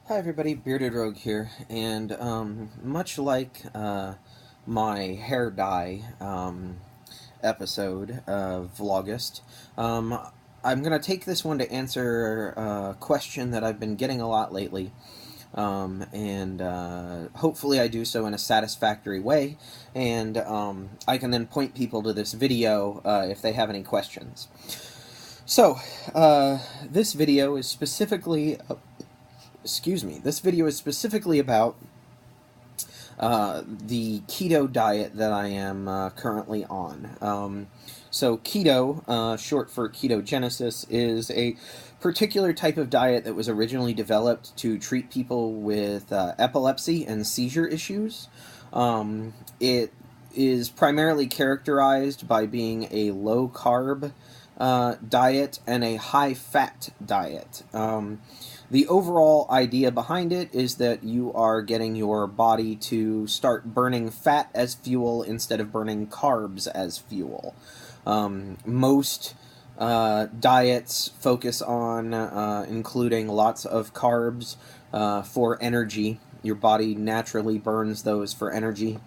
Hi everybody, Bearded Rogue here, and much like my hair dye episode of Vlogust, I'm going to take this one to answer a question that I've been getting a lot lately, and hopefully I do so in a satisfactory way, and I can then point people to this video if they have any questions. So, this video is specifically this video is specifically about the keto diet that I am currently on. So keto, short for ketogenesis, is a particular type of diet that was originally developed to treat people with epilepsy and seizure issues. It is primarily characterized by being a low-carb diet and a high-fat diet. The overall idea behind it is that you are getting your body to start burning fat as fuel instead of burning carbs as fuel. Most diets focus on including lots of carbs for energy. Your body naturally burns those for energy.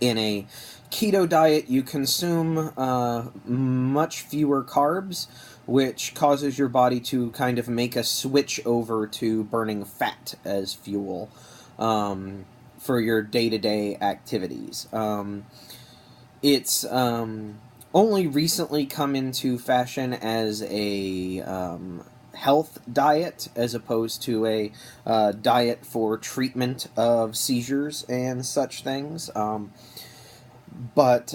In a keto diet, you consume much fewer carbs, which causes your body to kind of make a switch over to burning fat as fuel for your day-to-day activities. It's only recently come into fashion as a health diet as opposed to a diet for treatment of seizures and such things. But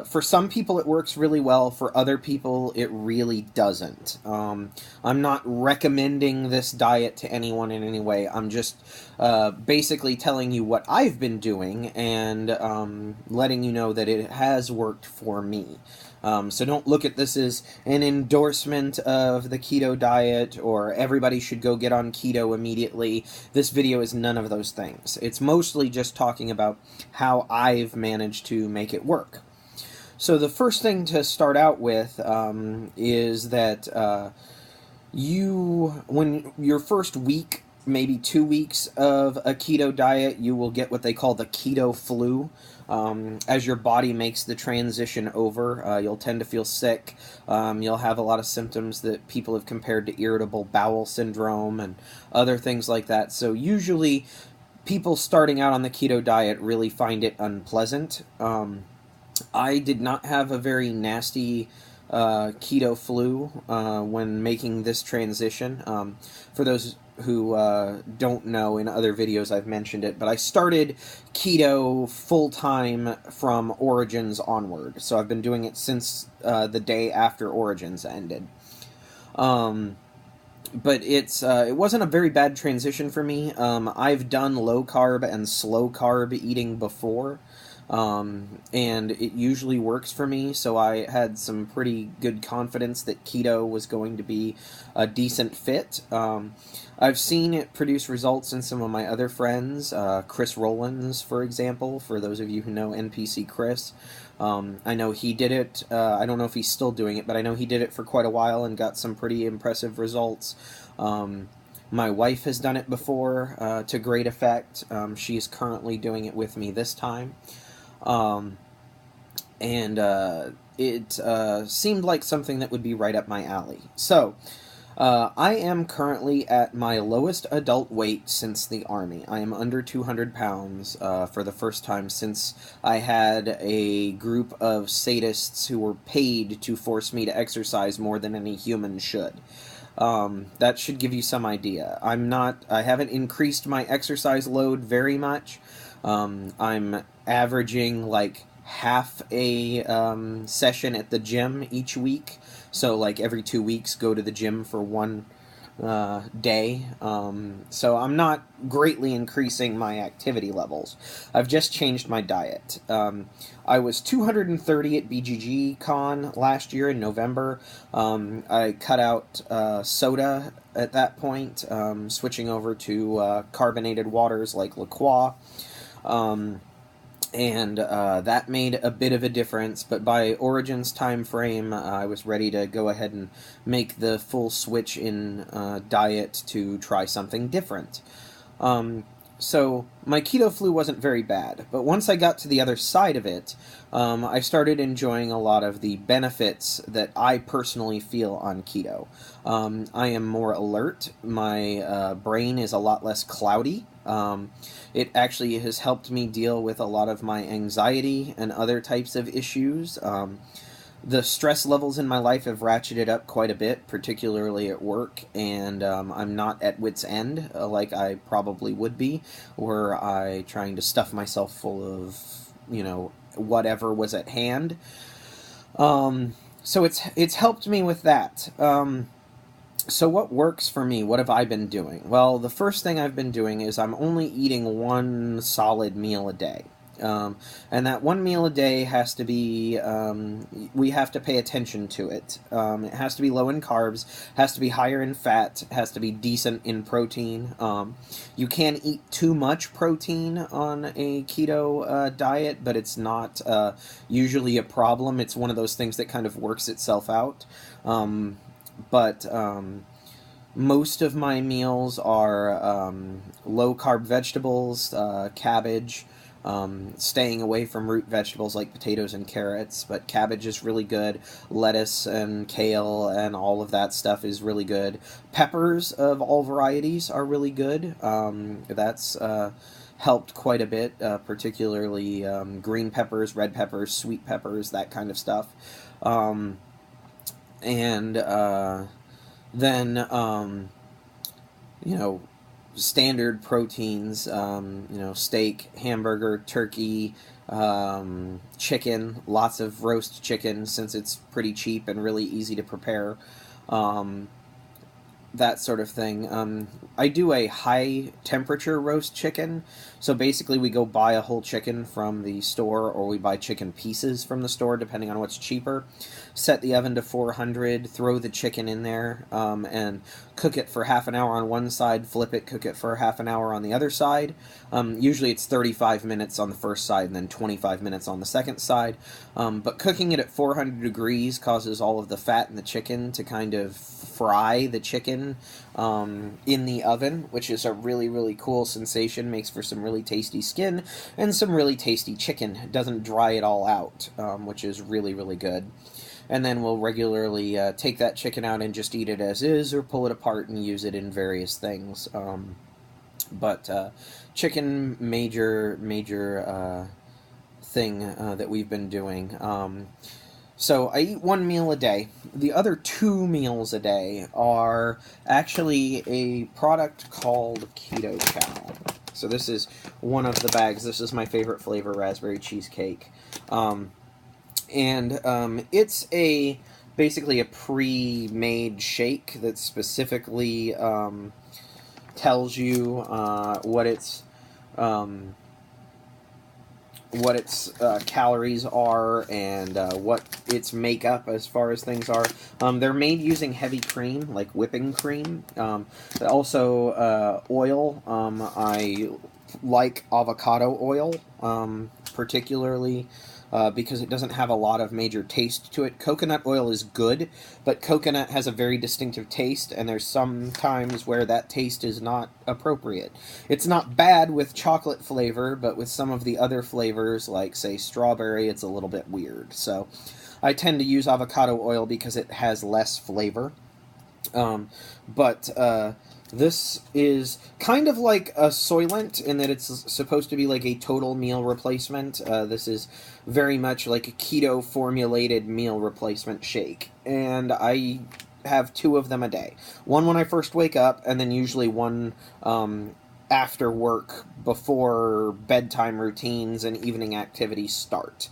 for some people it works really well. For other people it really doesn't. I'm not recommending this diet to anyone in any way. I'm just basically telling you what I've been doing and letting you know that it has worked for me. So don't look at this as an endorsement of the keto diet or everybody should go get on keto immediately. This video is none of those things. It's mostly just talking about how I've managed to make it work. So the first thing to start out with is that when your first week, maybe 2 weeks of a keto diet, you will get what they call the keto flu. As your body makes the transition over, you'll tend to feel sick. You'll have a lot of symptoms that people have compared to irritable bowel syndrome and other things like that. So usually people starting out on the keto diet really find it unpleasant. I did not have a very nasty keto flu when making this transition. For those who don't know, in other videos I've mentioned it, but I started keto full-time from Origins onward. So I've been doing it since the day after Origins ended. But it wasn't a very bad transition for me. I've done low-carb and slow-carb eating before. And it usually works for me, so I had some pretty good confidence that keto was going to be a decent fit. I've seen it produce results in some of my other friends, Chris Rollins, for example, for those of you who know NPC Chris. I know he did it. I don't know if he's still doing it, but I know he did it for quite a while and got some pretty impressive results. My wife has done it before to great effect. She's currently doing it with me this time. It seemed like something that would be right up my alley. So, I am currently at my lowest adult weight since the Army. I am under 200 pounds for the first time since I had a group of sadists who were paid to force me to exercise more than any human should. That should give you some idea. I haven't increased my exercise load very much. I'm averaging like half a session at the gym each week. So like every 2 weeks go to the gym for one day. So I'm not greatly increasing my activity levels. I've just changed my diet. I was 230 at BGG Con last year in November. I cut out soda at that point, switching over to carbonated waters like La Croix. That made a bit of a difference, but by Origins time frame, I was ready to go ahead and make the full switch in diet to try something different. So my keto flu wasn't very bad, but once I got to the other side of it, I started enjoying a lot of the benefits that I personally feel on keto. I am more alert. My brain is a lot less cloudy. It actually has helped me deal with a lot of my anxiety and other types of issues. The stress levels in my life have ratcheted up quite a bit, particularly at work, and I'm not at wit's end like I probably would be, were I trying to stuff myself full of, whatever was at hand. So it's helped me with that. So what works for me? What have I been doing? Well, the first thing I've been doing is I'm only eating one solid meal a day. And that one meal a day has to be, we have to pay attention to it. It has to be low in carbs, has to be higher in fat, has to be decent in protein. You can eat too much protein on a keto diet, but it's not usually a problem. It's one of those things that kind of works itself out. But most of my meals are low carb vegetables, cabbage, staying away from root vegetables like potatoes and carrots, but cabbage is really good. Lettuce and kale and all of that stuff is really good. Peppers of all varieties are really good. That's helped quite a bit, particularly green peppers, red peppers, sweet peppers, that kind of stuff. And then, standard proteins, steak, hamburger, turkey, chicken, lots of roast chicken since it's pretty cheap and really easy to prepare. That sort of thing. I do a high temperature roast chicken. So basically we go buy a whole chicken from the store, or we buy chicken pieces from the store, depending on what's cheaper. Set the oven to 400, throw the chicken in there, and cook it for half an hour on one side, flip it, cook it for half an hour on the other side. Usually it's 35 minutes on the first side and then 25 minutes on the second side. But cooking it at 400 degrees causes all of the fat in the chicken to kind of fry the chicken in the oven, which is a really, really cool sensation. Makes for some really tasty skin and some really tasty chicken. It doesn't dry it all out, which is really, really good. And then we'll regularly take that chicken out and just eat it as is, or pull it apart and use it in various things. But chicken, major thing that we've been doing. So I eat one meal a day. The other 2 meals a day are actually a product called Keto Chow. So this is one of the bags. This is my favorite flavor, raspberry cheesecake. It's basically a pre-made shake that specifically tells you what its calories are and what its makeup as far as things are. They're made using heavy cream, like whipping cream. Also oil. I like avocado oil, particularly because it doesn't have a lot of major taste to it. Coconut oil is good, but coconut has a very distinctive taste, and there's some times where that taste is not appropriate. It's not bad with chocolate flavor, but with some of the other flavors, like, say, strawberry, it's a little bit weird. So I tend to use avocado oil because it has less flavor. This is kind of like a Soylent in that it's supposed to be like a total meal replacement. This is very much like a keto formulated meal replacement shake. And I have 2 of them a day. One when I first wake up, and then usually one after work before bedtime routines and evening activities start.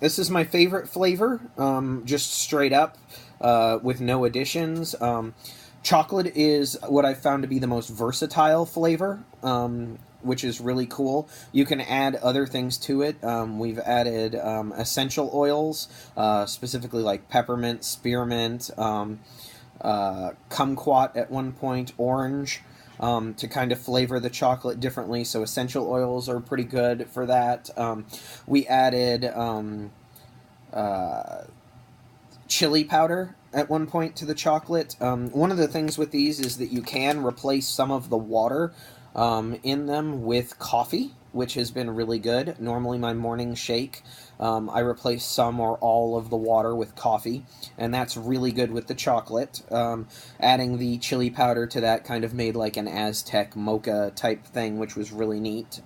This is my favorite flavor, just straight up, with no additions. Chocolate is what I've found to be the most versatile flavor, which is really cool. You can add other things to it. We've added essential oils, specifically like peppermint, spearmint, kumquat at one point, orange, to kind of flavor the chocolate differently. So essential oils are pretty good for that. We added chili powder at one point to the chocolate. One of the things with these is that you can replace some of the water in them with coffee, which has been really good. Normally, my morning shake, I replace some or all of the water with coffee, and that's really good with the chocolate. Adding the chili powder to that kind of made like an Aztec mocha type thing, which was really neat.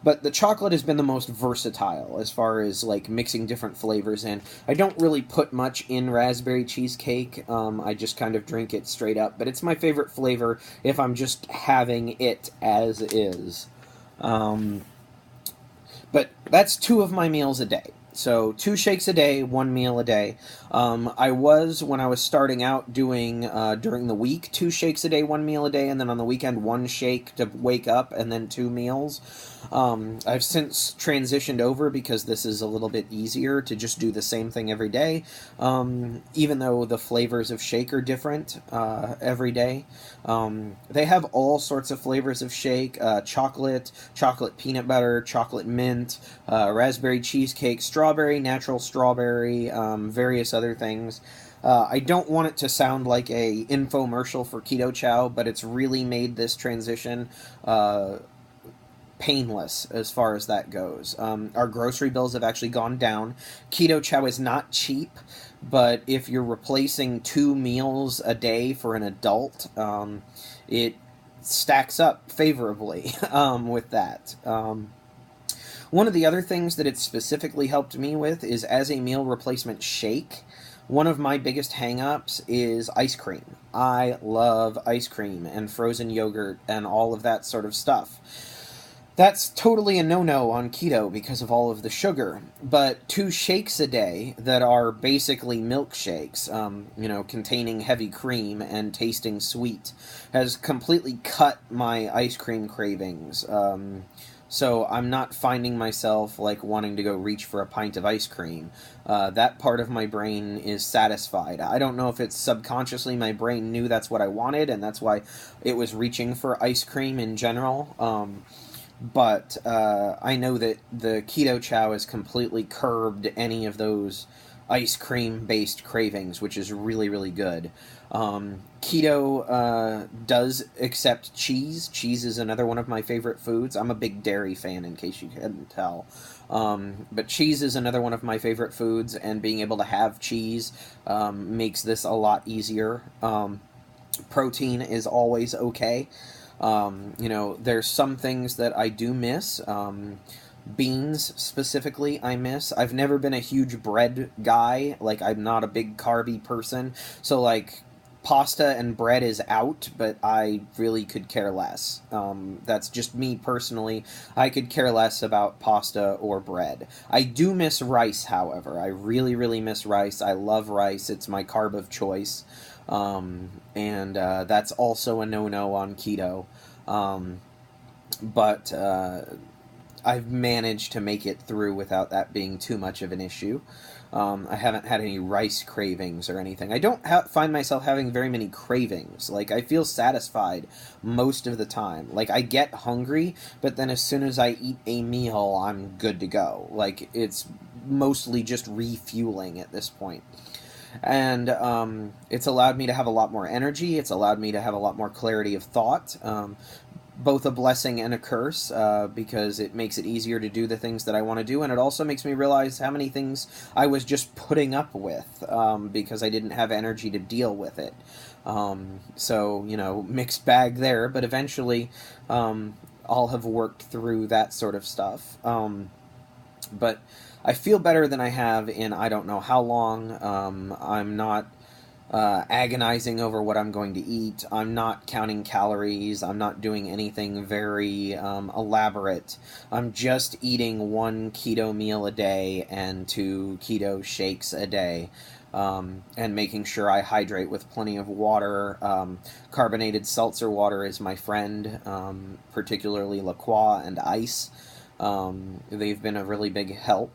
But the chocolate has been the most versatile as far as like mixing different flavors in. I don't really put much in raspberry cheesecake. I just kind of drink it straight up. But it's my favorite flavor if I'm just having it as is. Um, but that's 2 of my meals a day. So 2 shakes a day, 1 meal a day. I was, when I was starting out, doing, during the week, 2 shakes a day, 1 meal a day, and then on the weekend, 1 shake to wake up, and then 2 meals. I've since transitioned over because this is a little bit easier to just do the same thing every day, even though the flavors of shake are different every day. They have all sorts of flavors of shake, chocolate, chocolate peanut butter, chocolate mint, raspberry cheesecake, strawberry, natural strawberry, various other things. I don't want it to sound like a infomercial for Keto Chow, but it's really made this transition painless as far as that goes. Our grocery bills have actually gone down. Keto Chow is not cheap, but if you're replacing 2 meals a day for an adult, it stacks up favorably with that. One of the other things that it specifically helped me with is as a meal replacement shake. One of my biggest hang-ups is ice cream. I love ice cream and frozen yogurt and all of that sort of stuff. That's totally a no-no on keto because of all of the sugar, but 2 shakes a day that are basically milkshakes, containing heavy cream and tasting sweet, has completely cut my ice cream cravings. So I'm not finding myself like wanting to go reach for a pint of ice cream. That part of my brain is satisfied. I don't know if it's subconsciously my brain knew that's what I wanted, and that's why it was reaching for ice cream in general. But I know that the Keto Chow has completely curbed any of those ice cream-based cravings, which is really, really good. Keto does accept cheese. Cheese is another one of my favorite foods. I'm a big dairy fan, in case you couldn't tell. But cheese is another one of my favorite foods, and being able to have cheese makes this a lot easier. Protein is always okay. There's some things that I do miss. Beans, specifically, I miss. I've never been a huge bread guy. Like, I'm not a big carby person. So, like, pasta and bread is out, but I really could care less. That's just me personally. I could care less about pasta or bread. I do miss rice, however. I really, really miss rice. I love rice. It's my carb of choice. And that's also a no-no on keto. But I've managed to make it through without that being too much of an issue. I haven't had any rice cravings or anything. I don't find myself having very many cravings. Like, I feel satisfied most of the time. Like, I get hungry, but then as soon as I eat a meal, I'm good to go. Like, it's mostly just refueling at this point. And it's allowed me to have a lot more energy. It's allowed me to have a lot more clarity of thought. Both a blessing and a curse, because it makes it easier to do the things that I want to do, and it also makes me realize how many things I was just putting up with because I didn't have energy to deal with it. So, mixed bag there, but eventually I'll have worked through that sort of stuff. But I feel better than I have in I don't know how long. I'm not agonizing over what I'm going to eat. I'm not counting calories. I'm not doing anything very elaborate. I'm just eating 1 keto meal a day and 2 keto shakes a day. And making sure I hydrate with plenty of water. Carbonated seltzer water is my friend, particularly La Croix and ice. They've been a really big help.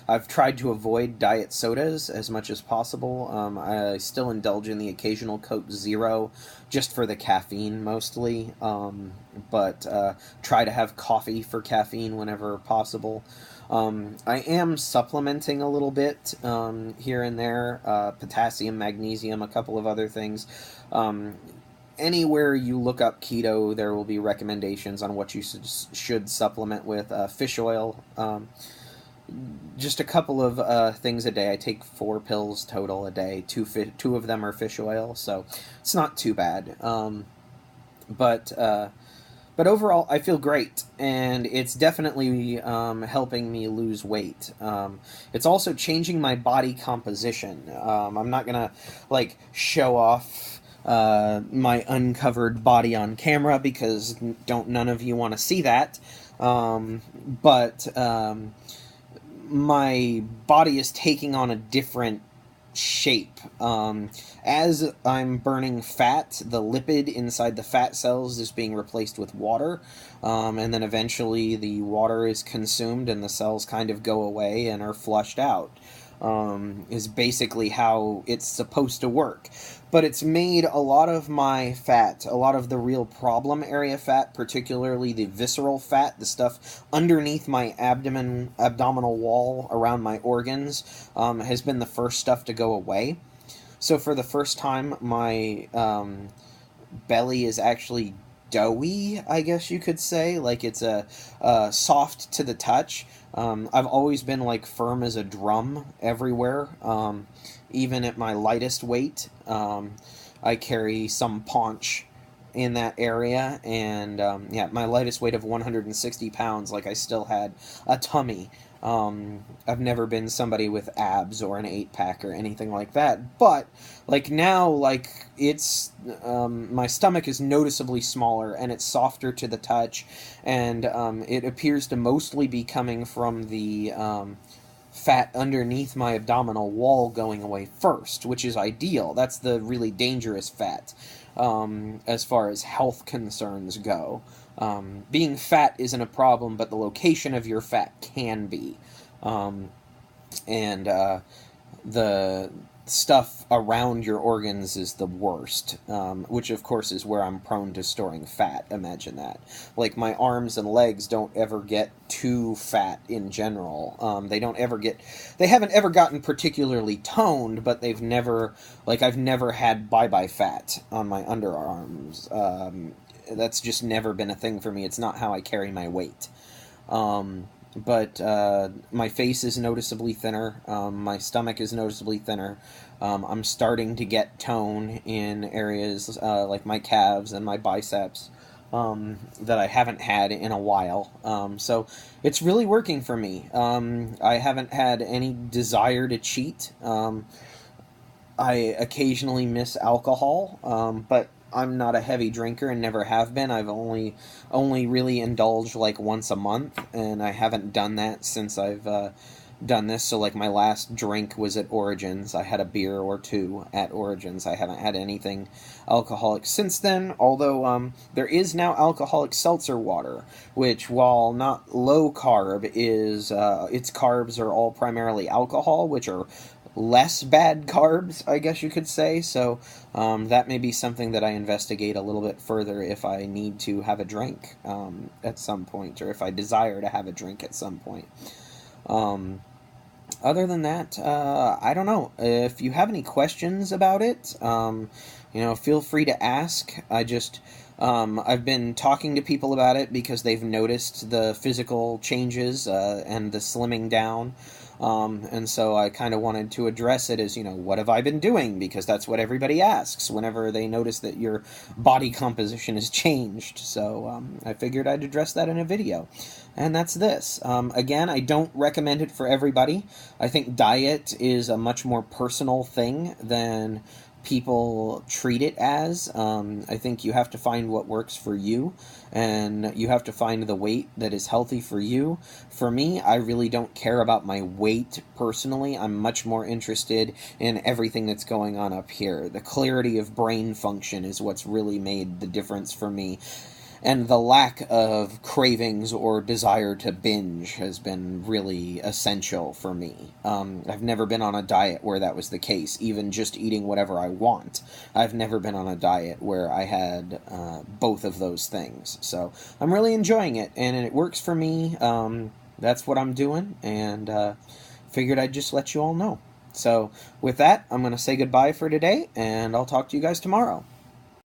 I've tried to avoid diet sodas as much as possible. I still indulge in the occasional Coke Zero, just for the caffeine mostly, but try to have coffee for caffeine whenever possible. I am supplementing a little bit here and there, potassium, magnesium, a couple of other things. anywhere you look up keto, there will be recommendations on what you should supplement with. Fish oil, just a couple of things a day. I take 4 pills total a day. Two of them are fish oil, so it's not too bad. But overall, I feel great, and it's definitely helping me lose weight. It's also changing my body composition. I'm not gonna like show off my uncovered body on camera because none of you want to see that. But my body is taking on a different shape. As I'm burning fat, the lipid inside the fat cells is being replaced with water, and then eventually the water is consumed and the cells kind of go away and are flushed out. Is basically how it's supposed to work. But it's made a lot of my fat, a lot of the real problem area fat, particularly the visceral fat, the stuff underneath my abdominal wall around my organs, has been the first stuff to go away. So for the first time, my belly is actually doughy, I guess you could say. Like it's soft to the touch. I've always been like firm as a drum everywhere, even at my lightest weight. I carry some paunch in that area, and yeah, my lightest weight of 160 pounds, like I still had a tummy. I've never been somebody with abs or an 8-pack or anything like that, but like now, like it's my stomach is noticeably smaller and it's softer to the touch, and it appears to mostly be coming from the fat underneath my abdominal wall going away first, which is ideal. That's the really dangerous fat as far as health concerns go. Being fat isn't a problem, but the location of your fat can be. And the stuff around your organs is the worst, which of course is where I'm prone to storing fat. Imagine that. Like my arms and legs don't ever get too fat in general. They haven't ever gotten particularly toned, but they've never, like I've never had bye-bye fat on my underarms. That's just never been a thing for me. It's not how I carry my weight. But my face is noticeably thinner. My stomach is noticeably thinner. I'm starting to get tone in areas like my calves and my biceps that I haven't had in a while. So it's really working for me. I haven't had any desire to cheat. I occasionally miss alcohol, but I'm not a heavy drinker and never have been. I've only really indulged like once a month, and I haven't done that since I've done this. So like my last drink was at Origins. I had a beer or two at Origins. I haven't had anything alcoholic since then, although there is now alcoholic seltzer water, which while not low carb is its carbs are all primarily alcohol, which are less bad carbs, I guess you could say. So that may be something that I investigate a little bit further if I need to have a drink at some point, or if I desire to have a drink at some point. Other than that, I don't know. If you have any questions about it, feel free to ask. I've been talking to people about it because they've noticed the physical changes and the slimming down. And so I kind of wanted to address it as, what have I been doing? Because that's what everybody asks whenever they notice that your body composition has changed. So I figured I'd address that in a video. And that's this. Again, I don't recommend it for everybody. I think diet is a much more personal thing than people treat it as. I think you have to find what works for you, and you have to find the weight that is healthy for you. For me, I really don't care about my weight personally. I'm much more interested in everything that's going on up here. The clarity of brain function is what's really made the difference for me. And the lack of cravings or desire to binge has been really essential for me. I've never been on a diet where that was the case, even just eating whatever I want. I've never been on a diet where I had both of those things. So I'm really enjoying it, and it works for me. That's what I'm doing, and figured I'd just let you all know. So with that, I'm going to say goodbye for today, and I'll talk to you guys tomorrow.